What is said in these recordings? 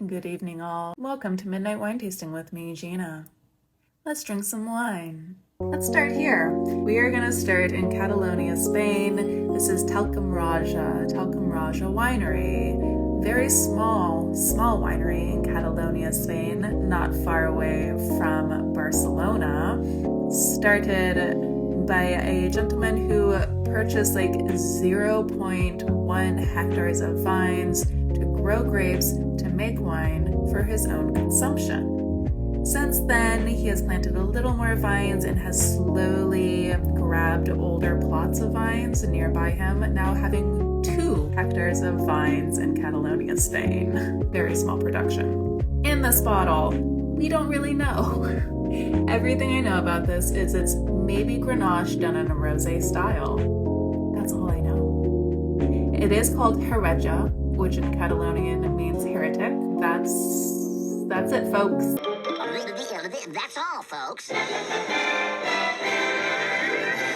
Good evening, all. Welcome to Midnight Wine Tasting with me, Gina. Let's drink some wine. Let's start here. We are going to start in Catalonia, Spain. This is Talcomraja Winery. Very small winery in Catalonia, Spain, not far away from Barcelona. Started by a gentleman who purchased like 0.1 hectares of vines to grow grapes to make wine for his own consumption. Since then, he has planted a little more vines and has slowly grabbed older plots of vines nearby him, now having 2 hectares of vines in Catalonia, Spain. Very small production. In this bottle, we don't really know. Everything I know about this is it's maybe Grenache done in a Rosé style. That's all I know. It is called Heretge, which in Catalonian means heretic. That's it, folks. That's all, folks.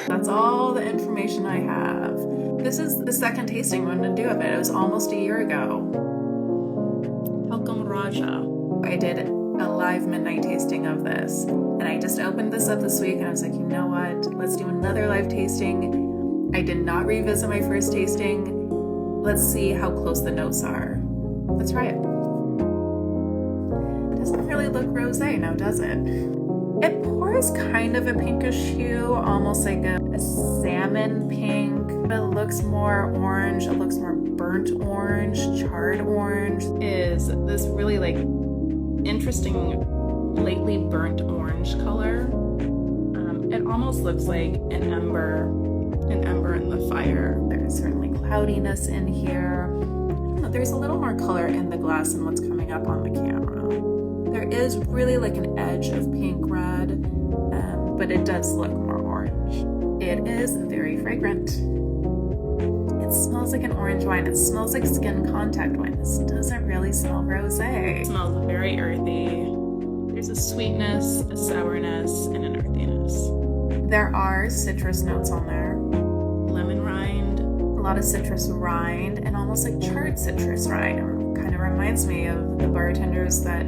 That's all the information I have. This is the second tasting I'm going to do of it. It was almost a year ago. Talcomraja. I did a live midnight tasting of this, and I just opened this up this week, and I was like, you know what? Let's do another live tasting. I did not revisit my first tasting. Let's see how close the notes are. Let's try it. Doesn't really look rosé now, does it? It pours kind of a pinkish hue, almost like a salmon pink. It looks more orange. It looks more burnt orange, charred orange. Is this really like interesting, lightly burnt orange color? It almost looks like an ember in the fire. There's certainly cloudiness in here. There's a little more color in the glass than what's coming up on the camera. There is really like an edge of pink red, but it does look more orange. It is very fragrant. It smells like an orange wine. It smells like skin contact wine. This doesn't really smell rosé. It smells very earthy. There's a sweetness, a sourness, and an earthiness. There are citrus notes on there. Lemon rind, a lot of citrus rind, and almost like charred citrus rind. It kind of reminds me of the bartenders that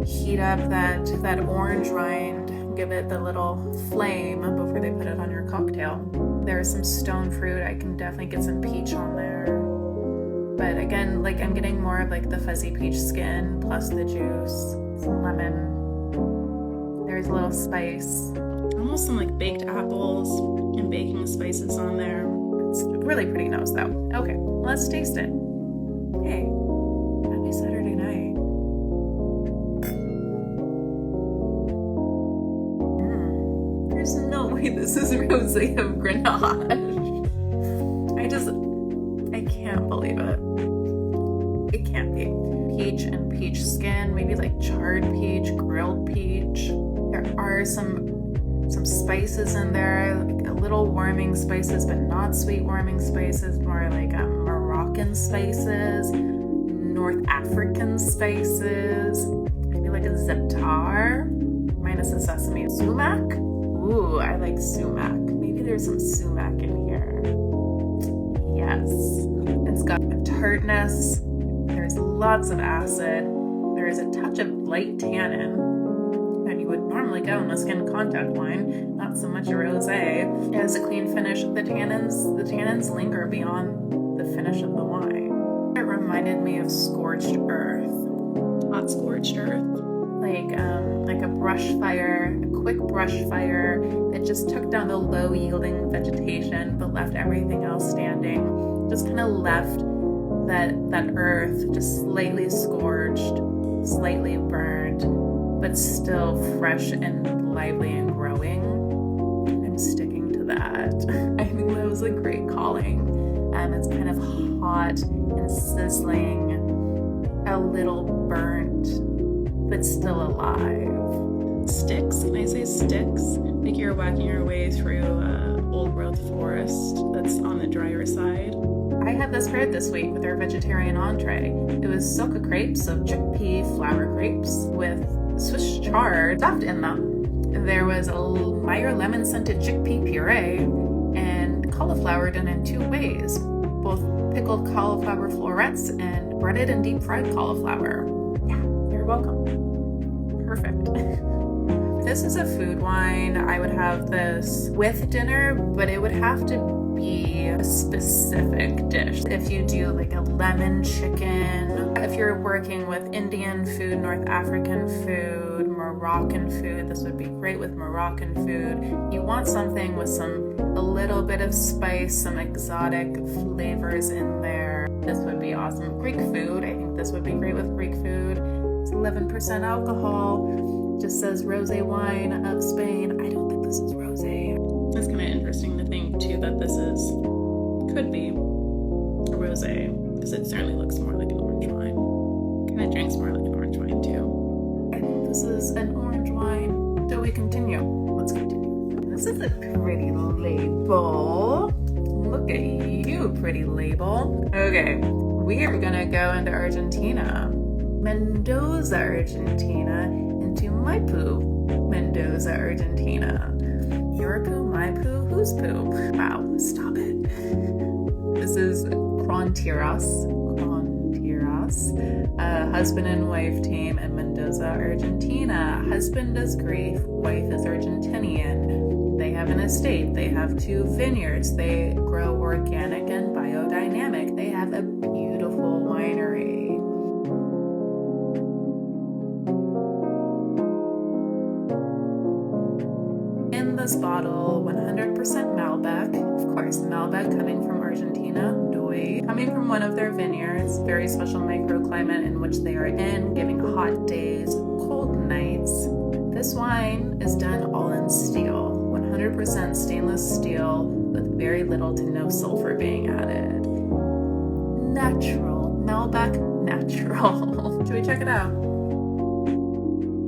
heat up that orange rind, give it the little flame before they put it on your cocktail. There's some stone fruit. I can definitely get some peach on there. But again, like I'm getting more of like the fuzzy peach skin plus the juice, some lemon. There's a little spice. Almost some like baked apples and baking spices on there. It's really pretty nose though. Okay, let's taste it. Hey, happy Saturday night. There's no way this is Rosé of Grenache. I can't believe it. It can't be. Peach and peach skin, maybe like charred peach, grilled peach. There are some spices in there, like a little warming spices, but not sweet warming spices, more like Moroccan spices, North African spices, maybe like a za'atar, minus the sesame. Sumac? Ooh, I like sumac. Maybe there's some sumac in here. Yes. It's got a tartness. There's lots of acid. There is a touch of light tannin that you would normally get on a skin contact wine, not so much a rosé. It has a clean finish. The tannins linger beyond the finish of the wine. It reminded me of scorched earth. Hot scorched earth. Like a brush fire, a quick brush fire that just took down the low yielding vegetation but left everything else standing. Just kind of left that earth just slightly scorched, slightly burned, but still fresh and lively and growing. I'm sticking to that. I think that was a great calling. It's kind of hot and sizzling, a little burnt, but still alive. Sticks, can I say sticks? Like you're walking your way through old growth forest that's on the drier side. I had this paired this week with our vegetarian entree. It was silka crepes, so chickpea flour crepes with Swiss chard stuffed in them. There was a Meyer lemon scented chickpea puree and cauliflower done in 2 ways, both pickled cauliflower florets and breaded and deep fried cauliflower. Yeah, welcome. Perfect. This is a food wine. I would have this with dinner, but it would have to be a specific dish. If you do like a lemon chicken, if you're working with Indian food, North African food, Moroccan food, this would be great with Moroccan food. You want something with a little bit of spice, some exotic flavors in there. This would be awesome. Greek food, I think this would be great with Greek food. It's 11% alcohol. Just says rosé wine of Spain. I don't think this is rosé. It's kind of interesting to think too that this could be a rosé, because it certainly looks more like an orange wine. Kind of drinks more like an orange wine too. I think this is an orange wine. Shall we continue? Let's continue. This is a pretty label. Look at you, pretty label. Okay, we are gonna go into Argentina. Mendoza, Argentina, into Maipú, Mendoza, Argentina. Your poo, my poo, whose poo? Wow, stop it. This is Krontiras, a husband and wife team in Mendoza, Argentina. Husband is Greek, wife is Argentinian. They have an estate, they have 2 vineyards, they grow organic and biodynamic. They have a beautiful winery. In this bottle, 100% Malbec. Of course, Malbec coming from Argentina, coming from one of their vineyards, very special microclimate in which they are in, giving hot days, cold nights. This wine is done all in steel, 100% stainless steel with very little to no sulfur being added. Natural, Malbec natural. Should we check it out?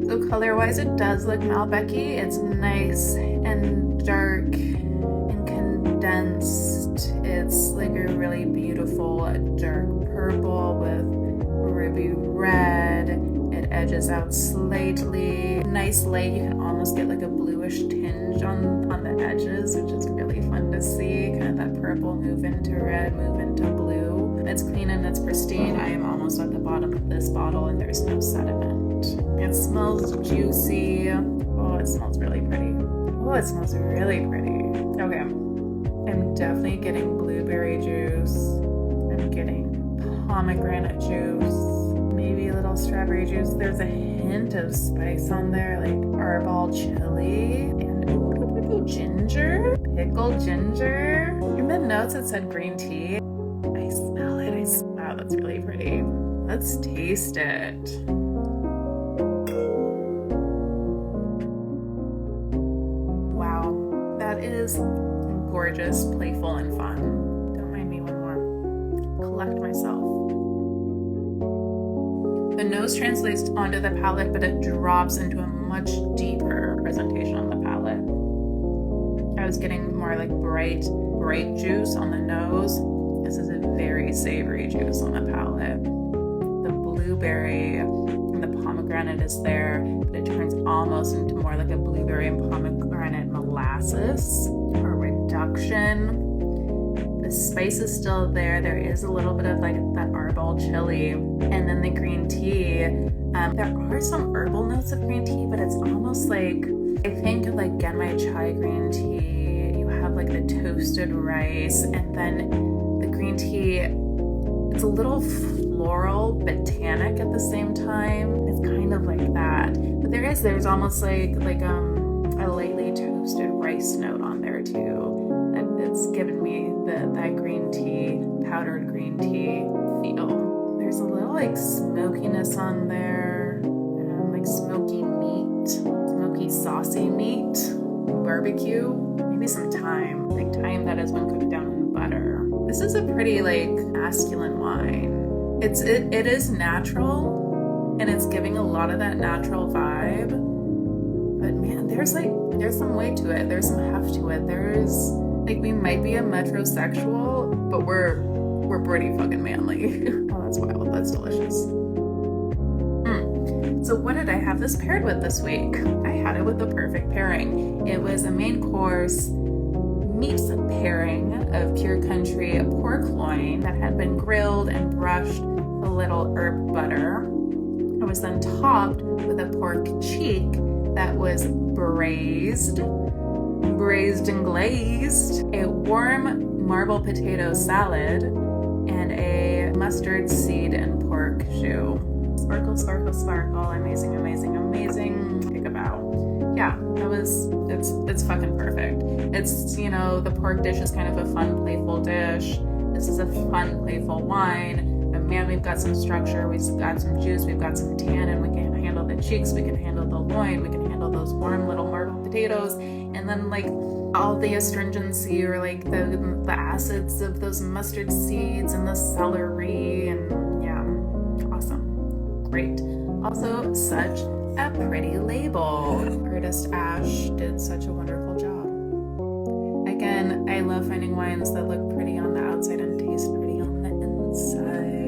So color-wise, it does look Malbec-y. It's nice and dark and condensed. It's like a really beautiful dark purple with ruby red. It edges out slightly. Nice light. You can almost get like a bluish tinge on the edges, which is really fun to see. Kind of that purple move into red, move into blue. It's clean and it's pristine. I am almost at the bottom of this bottle and there's no sediment. It smells juicy. Oh, it smells really pretty. Oh, it smells really pretty. Okay, I'm definitely getting blueberry juice. I'm getting pomegranate juice. Maybe a little strawberry juice. There's a hint of spice on there, like arbol chili and ginger, pickled ginger. In the notes it said green tea. I smell it. Wow, that's really pretty. Let's taste it. Is gorgeous, playful, and fun. Don't mind me one more. Collect myself. The nose translates onto the palate, but it drops into a much deeper presentation on the palate. I was getting more like bright juice on the nose. This is a very savory juice on the palate. The blueberry and the pomegranate is there, but it turns almost into more like a blueberry and pomegranate molasses or reduction. The spice is still there. There is a little bit of like that arbol chili, and then the green tea. There are some herbal notes of green tea, but it's almost like, I think of like Genmai chai green tea. You have like the toasted rice, and then the green tea. It's a little floral but tannic at the same time. It's kind of like that, but there's almost like a lightly toasted rice note on there too. It's given me that green tea, powdered green tea feel. There's a little like smokiness on there, like smoky meat, smoky saucy meat, barbecue, maybe some thyme, like thyme that has been cooked down in butter. This is a pretty like masculine wine. It is natural, and it's giving a lot of that natural vibe. But man, there's some weight to it. There's some heft to it. There's like, we might be a metrosexual, but we're pretty fucking manly. Oh, that's wild. That's delicious. So what did I have this paired with this week? I had it with the perfect pairing. It was a main course meat pairing of pure country pork loin that had been grilled and brushed with a little herb butter. It was then topped with a pork cheek that was braised and glazed, a warm marble potato salad, and a mustard seed and pork jus. Sparkle, sparkle, sparkle. Amazing, amazing, amazing. Think about. Yeah, it's fucking perfect. It's, you know, the pork dish is kind of a fun, playful dish. This is a fun, playful wine. But man, we've got some structure, we've got some juice, we've got some tannin, we can handle the cheeks, we can handle the loin, we can handle those warm little marble potatoes, and then like all the astringency or like the acids of those mustard seeds and the celery, and yeah, awesome, great. Also, such a pretty label. Artist Ash did such a wonderful job. Again, I love finding wines that look pretty on the outside and taste pretty on the inside.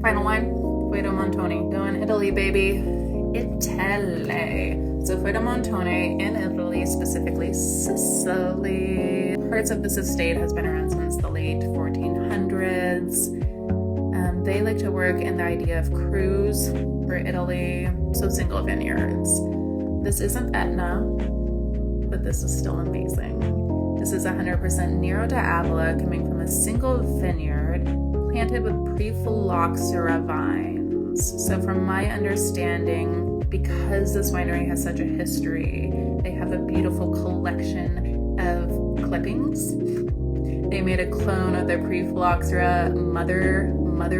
Final wine, Feudo Montoni. Going Italy, baby. Italy. So Feudo Montoni in Italy, specifically Sicily. Parts of this estate has been around since the late 1400s. They like to work in the idea of cruise for Italy, so single vineyards. This isn't Etna, but this is still amazing. This is 100% Nero d'Avola coming from a single vineyard planted with pre-phylloxera vines. So from my understanding, because this winery has such a history, they have a beautiful collection of clippings. They made a clone of their pre-phylloxera mother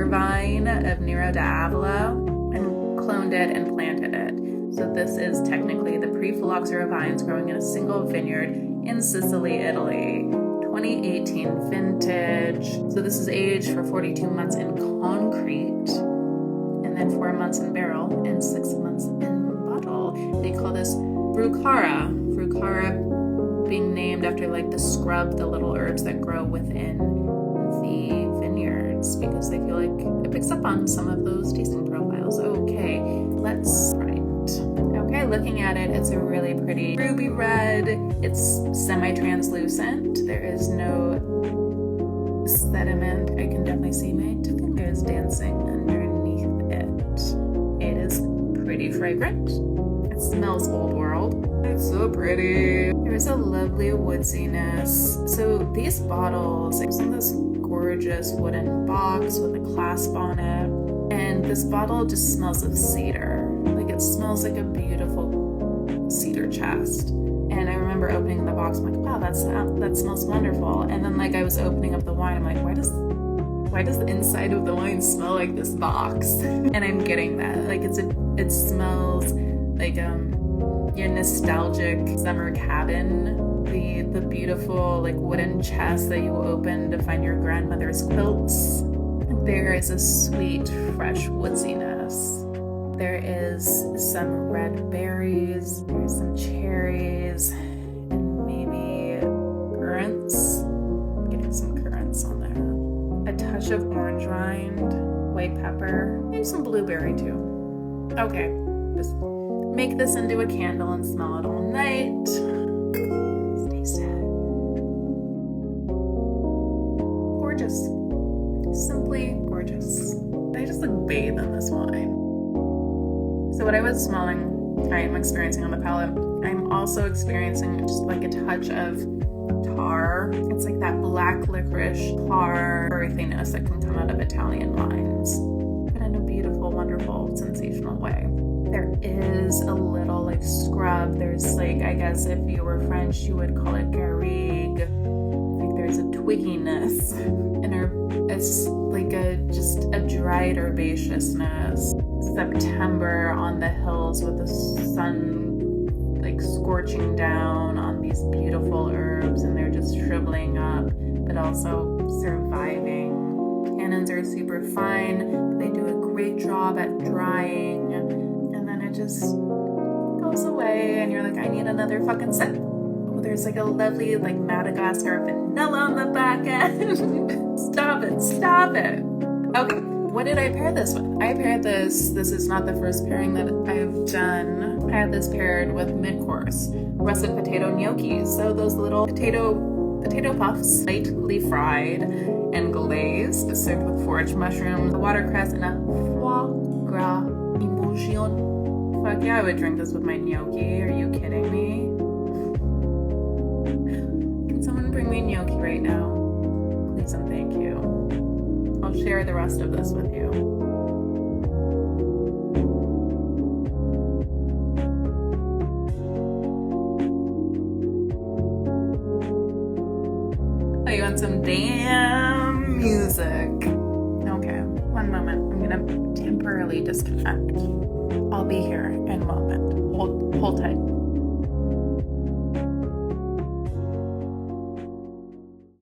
vine of Nero d'Avola and cloned it and planted it. So this is technically the pre-phylloxera vines growing in a single vineyard in Sicily, Italy. 2018 vintage. So this is aged for 42 months in concrete, and then 4 months in barrel and 6 months in bottle. They call this Vrucara. Vrucara being named after like the scrub, the little herbs that grow within the vineyards, because they feel like it picks up on some of those tasting profiles. Okay, let's try it. Okay, looking at it, it's a really pretty ruby red. It's semi-translucent. There is no sediment. I can definitely see my fingers dancing underneath it. It is pretty fragrant. It smells old world. It's so pretty. There's a lovely woodsiness. So these bottles, it's in this gorgeous wooden box with a clasp on it. And this bottle just smells of cedar. Like it smells like a beautiful cedar chest. And I remember opening the box, I'm like, wow, that smells wonderful. And then like I was opening up the wine, I'm like, why does the inside of the wine smell like this box? And I'm getting that. Like it smells like your nostalgic summer cabin. The beautiful like wooden chest that you open to find your grandmother's quilts. There is a sweet, fresh woodsiness. There is some red berries, there's some cherries, and maybe currants. I'm getting some currants on there. A touch of orange rind, white pepper, maybe some blueberry too. Okay, just make this into a candle and smell it all night. Let's taste it. Gorgeous. Simply gorgeous. I just like bathe in this wine. So what I was smelling, I am experiencing on the palate. I'm also experiencing just like a touch of tar. It's like that black licorice tar earthiness that can come out of Italian wines, but in a beautiful, wonderful, sensational way. There is a little like scrub. There's like, I guess if you were French, you would call it garrigue. Like there's a twigginess and it's like just a dried herbaceousness. September on the hills with the sun like scorching down on these beautiful herbs, and they're just shriveling up but also surviving. Tannins are super fine. They do a great job at drying, and then it just goes away and you're like, I need another fucking sip. Oh, there's like a lovely like Madagascar vanilla on the back end. Stop it. Okay, what did I pair this with? I paired this is not the first pairing that I've done. I had this paired with mid-course, russet potato gnocchi. So those little potato puffs, lightly fried and glazed, served with forage mushrooms, watercress, and a foie gras emulsion. Yeah, I would drink this with my gnocchi. Are you kidding me? Can someone bring me gnocchi right now? Please and thank you. I'll share the rest of this with you. Oh, you want some damn music? Okay, one moment. I'm gonna temporarily disconnect. I'll be here in a moment. Hold tight.